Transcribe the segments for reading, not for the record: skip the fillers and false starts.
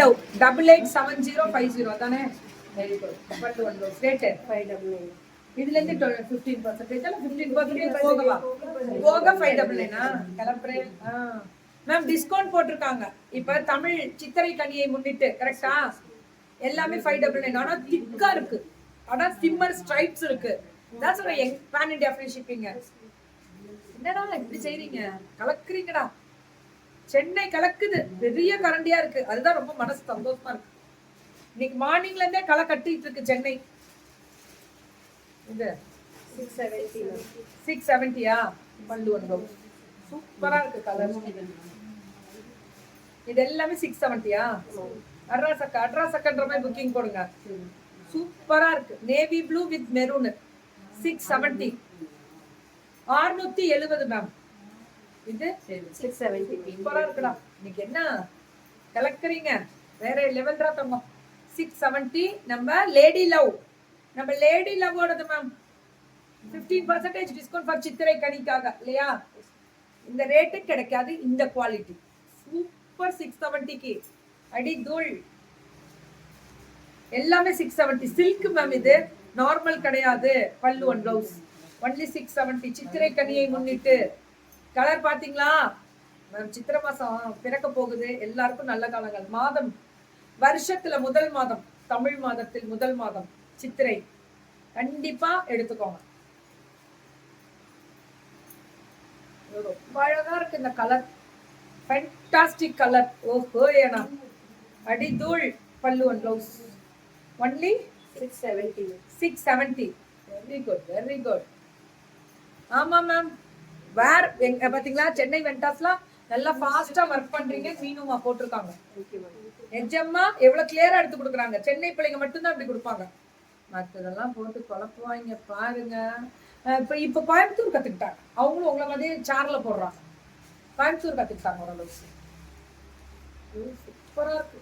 887050 தானே? Very good. But one low rate 599. இதுல இருந்து 15% அல்ல 15% போகவா? போக 599 கலப்பறேன். மேம் டிஸ்கவுண்ட் போட்டிருக்காங்க. இப்ப தமிழ் சித்திரை கனியை முன்னிட்டு கரெக்ட்டா? எல்லாமே 599. ஆனா திக்கா இருக்கு. ஆனா சிம்மர் ஸ்ட்ரைப்ஸ் இருக்கு. that's why pan India free shipping. என்னடா இப்படி செய்றீங்க? கலக்குறீங்கடா. சென்னை கலக்குது. பெரிய கரண்டியா இருக்கு. அதுதான் ரொம்ப மனசு சந்தோஷமா இருக்கு. இன்னைக்கு மார்னிங்ல இருந்தே களை கட்டிட்டு இருக்கு சென்னை. இது 670 பல்லு வந்து சூப்பரா இருக்கு கலர். இது எல்லாமே 670 அட்ராசக்கன்ற மாதிரி புக்கிங் போடுங்க. சூப்பரா இருக்கு. Navy blue with maroon 670. 670 ma'am. இது 670. சூப்பரா இருக்குடா. இன்னைக்கு என்ன கலக்குறீங்க? வேற லெவல்ரா தங்கம். 670. நம்ம லேடி லவ் ஓடது மேம். 15% டிஸ்கவுண்ட் ஃபார் சித்திரை கனிக்காக இல்லையா? இந்த ரேட்டு கிடைக்காது. இந்த குவாலிட்டி சூப்பர். 670க்கு அடி தூள். எல்லாமே 670 சில்க் மேம். இது நார்மல் கிடையாது. பல்லு ஒன் ப்ளவுஸ் ஒன்லி 670. சித்திரை கனியை முன்னிட்டு கலர் பாத்தீங்களா மேம்? சித்திரை மாசம் பிறக்க போகுது. எல்லாருக்கும் நல்ல காலங்கள். மாதம் வருஷத்துல முதல் மாதம், தமிழ் மாதத்தில் முதல் மாதம் சித்திரை. கண்டிப்பா எடுத்துக்கோங்க. ரொம்ப அழகா இருக்கு இந்த கலர். Fantastic colour. ஓஹோ ஏனா அடி தூள். பல்லு one blouse only 670. Very good very good. ஆமா மேம். வேர் எங்க பாத்தீங்களா? சென்னை வெண்டாஸ்லாம் நல்லா ஃபாஸ்டா ஒர்க் பண்றீங்க. மீனுமா போட்டிருக்காங்க. நிஜமா எவ்வளவு கிளியரா எடுத்து கொடுக்குறாங்க. சென்னை பிள்ளைங்க மட்டும்தான் அப்படி கொடுப்பாங்க. மற்றதெல்லாம் போட்டு குழப்புவாங்க பாருங்க. இப்ப கோயம்புத்தூர் கத்துக்கிட்டாங்க. அவங்களும் உங்களை மாதிரி சார்ல போடுறாங்க. கோயம்புத்தூர் கத்துக்கிட்டாங்க ஓரளவுக்கு. சூப்பரா இருக்கு.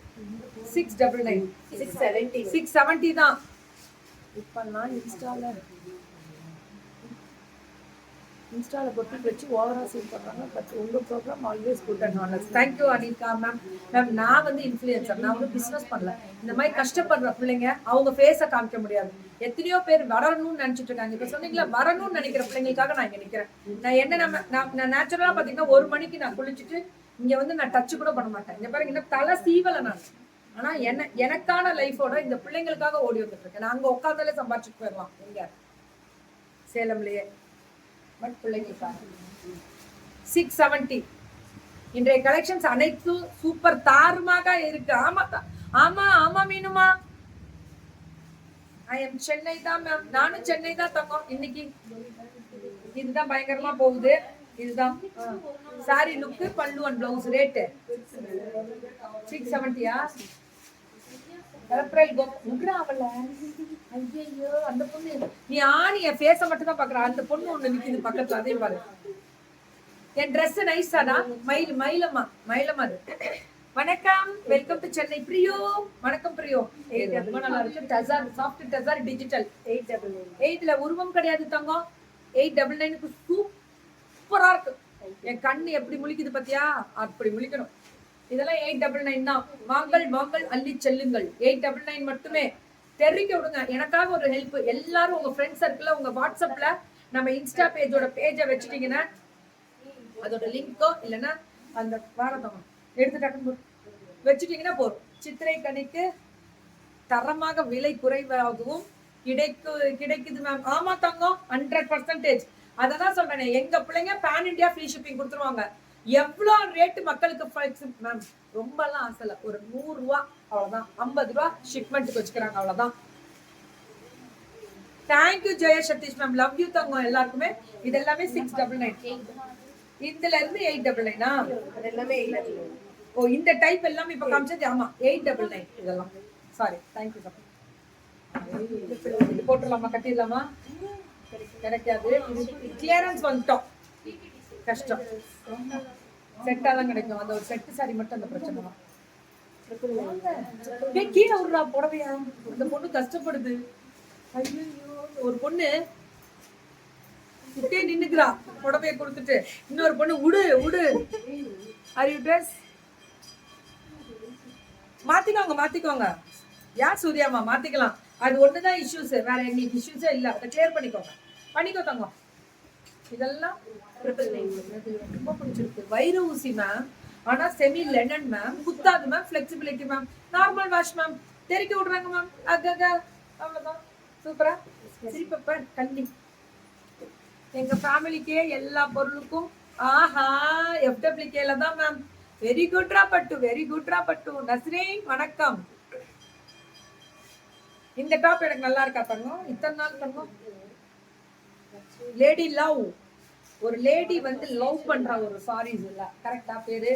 699. 670 தான். இப்பெல்லாம் இன்ஸ்டால போட்டு வச்சு ஓவரா சீல் பண்றாங்க. பட் உங்க program always good and honest. Thank you Anika ma'am. Ma'am நான் வந்து இன்ஃப்ளூயன்சர். நான் வந்து பிசினஸ் பண்ணல. இந்த மாதிரி கஷ்டப்படுற பிள்ளைங்க அவங்க ஃபேஸை காமிக்க முடியாது. எத்தனையோ பேர் வரணும்னு நினைச்சிட்டு இருக்காங்க. இப்ப சொன்னீங்களா வரணும்னு நினைக்கிற பிள்ளைங்களுக்காக நான் இங்க நிக்கிறேன். நான் என்ன நான் நேச்சுரலா பாத்தீங்கன்னா 1 மணிக்கு நான் குளிச்சுட்டு இங்க வந்து நான் டச் கூட பண்ண மாட்டேன். இங்க பாருங்க இன்னும் தலை சீவலை நான். ஆனா எனக்கான லைஃபோட இந்த பிள்ளைங்களுக்காக ஓடி வந்துட்டு இருக்கேன். நான் அங்க உட்காந்தாலே சம்பாதிச்சுட்டு போயிடலாம். எங்க சேலம்லயே. பட் பிள்ளைங்களுக்காக 670. இன்றைய கலெக்ஷன்ஸ் அனைத்தும் சூப்பர் தாறுமாக இருக்கு. ஆமா மீனுமா. ஐ எம் சென்னை தான் மேம். நானும் சென்னை தான் தங்கம். இன்னைக்கு இதுதான் பயங்கரமா போகுது. இதுதான் சாரி லுக்கு. பல்லு ஒன் பிளவுஸ் ரேட் 670. ஐயோ அந்த பொண்ணு நீ ஆணி என் ஃபேஸ மட்டும் தான் பாக்குற. அந்த பொண்ணு ஒண்ணு நிக்குது பக்கத்துல. அதே பாரு. என் ட்ரெஸ் நைஸாடா. மயிலம்மா அது. வணக்கம். Welcome to Chennai. பிரியோ வணக்கம் பிரியோ. ரொம்ப நல்லா இருக்கு. Tussar soft tussar digital 899. உருவம் கிடையாது தங்கம். 899க்கு சூப்பரா இருக்கு. என் கண்ணு எப்படி முழிக்குது பாத்தியா? அப்படி முழிக்கணும். இதெல்லாம் 899 தான். வாங்கல் அள்ளி செல்லுங்கள். 899 மட்டுமே. தெரிவிக்க விடுங்க. எனக்காக ஒரு ஹெல்ப். எல்லாரும் உங்க ஃப்ரெண்ட்ஸ் சர்க்கிள்ல உங்க வாட்ஸ்அப்ல நம்ம இன்ஸ்டா பேஜோட பேஜை வச்சுட்டீங்கன்னா அதோட லிங்கோ இல்லைன்னா அந்த வாரதம் எடுத்துட்டாக்க வச்சுட்டீங்கன்னா போதும். சித்திரை கனிக்கு தரமாக விலை குறைவாகவும் கிடைக்குது மேம். ஆமா தங்கம் 100%. அததான் சொல்றேன். எங்க பிள்ளைங்க பேன் இண்டியா ஃப்ரீ ஷிப்பிங் கொடுத்துருவாங்க. எவ்வளவு ரேட்டு மக்களுக்கு மேம் ரொம்ப எல்லாம் ஆசை இல்ல. ஒரு 100 ரூபா அவ்வளவுதான். 50 ரூபா ஷிப்மெண்ட்டுக்கு வச்சுக்கிறாங்க அவ்வளவுதான். தேங்க்யூ ஜெய சதீஷ் மேம். லவ் யூ தங்கம் எல்லாருக்குமே. இது எல்லாமே 699. இதுல இருந்து 899. எல்லாமே 899. ஓ இந்த டைப் எல்லாமே இப்ப காமிச்சது. ஆமா 899 இதெல்லாம். Sorry thank you sir. இது போட்டுடலாமா? கட்டிடலாமா? கிடைக்காது. கிளியரன்ஸ் வந்துட்டோம். கஷ்டம். செட்டா தான் கிடைக்கும். அந்த ஒரு செட்டு சாரி மட்டும் அந்த பிரச்சனை தான். கீழே விடுறா புடவையா. அந்த பொண்ணு கஷ்டப்படுது. ஐயோ ஒரு பொண்ணு கிட்டே நின்னுக்குறா புடவைய கொடுத்துட்டு. இன்னொரு பொண்ணு உடு. Are you dress? மாத்திக்கோங்க. யார் சூர்யாமா மாத்திக்கலாம். அது ஒண்ணுதான் இஷ்யூஸ், வேற எங்களுக்கு இஷ்யூஸே இல்ல. அதை கிளியர் பண்ணிக்கோ தங்கம். இதெல்லாம் ரொம்ப பிடிச்சிருக்கு. வைர ஊசி மேம், ஆனா செமி லெனன் மேம், குத்தாது ma'am, flexibility ma'am, normal wash ma'am, தெறிக்க விடுறாங்க மேம். அவ்வளவுதான். சூப்பரா சிரிப்ப கண்ணி. எங்க ஃபேமிலிக்கே எல்லா பொருளுக்கும் ஆஹா FWKல தான் மேம். வெரி குட்ரா பட்டு. நஸ்ரீன் வணக்கம். இந்த டாப் எனக்கு நல்லா இருக்கா தங்கம்? இத்தனை நாள் தங்கம் லேடி லவ், ஒரு லேடி வந்து லவ் பண்ற ஒரு சாரீஸ் இல்ல, கரெக்டா பேரு?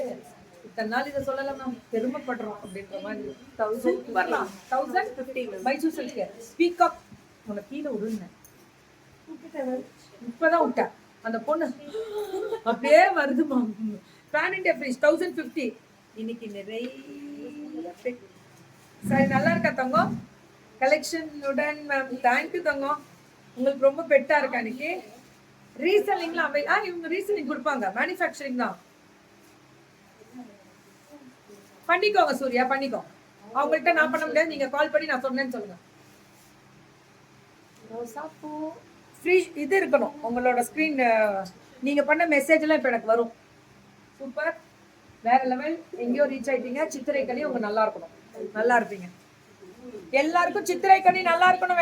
இத்தனை நாள் இதை சொல்லல மேம், பெருமைப்படுறோம் அப்படின்ற மாதிரி. 1050 மைசூர் சில்க் ஸ்பீக் அப். உன்னை கீழே விடுங்க, இப்பதான் விட்டா அந்த பொண்ணு அப்படியே வருது மேம். Pan India freeze 1050. இன்னைக்கு நிறைய சரி, நல்லா இருக்கா தங்கம் கலெக்ஷனுடன் மேம்? தேங்க்யூ தங்கம், உங்களுக்கு ரொம்ப பெட்டா இருக்கா இன்னைக்கு. ரீசெல்லிங்லாம் இவங்க ரீசெல்லிங் கொடுப்பாங்க, மேனுஃபேக்சரிங் தான். பண்ணிக்கோங்க சூர்யா, பண்ணிக்கோ. அவங்கள்ட்ட நான் பண்ண முடியாது, நீங்க கால் பண்ணி நான் சொன்னேன்னு சொல்லுங்க. ரோசாப்பூ ஃப்ரீ இது இருக்கணும் உங்களோட ஸ்கிரீன். நீங்க பண்ண மெசேஜ் எல்லாம் இப்ப எனக்கு வரும். சூப்பர், வேற லெவல். எங்கேயோ ரீச் ஆயிட்டீங்க. சித்திரை கனி உங்க நல்லா இருக்கணும், நல்லா இருப்பீங்க. எல்லாருக்கும் சித்திரை கனி நல்லா இருக்கணும்.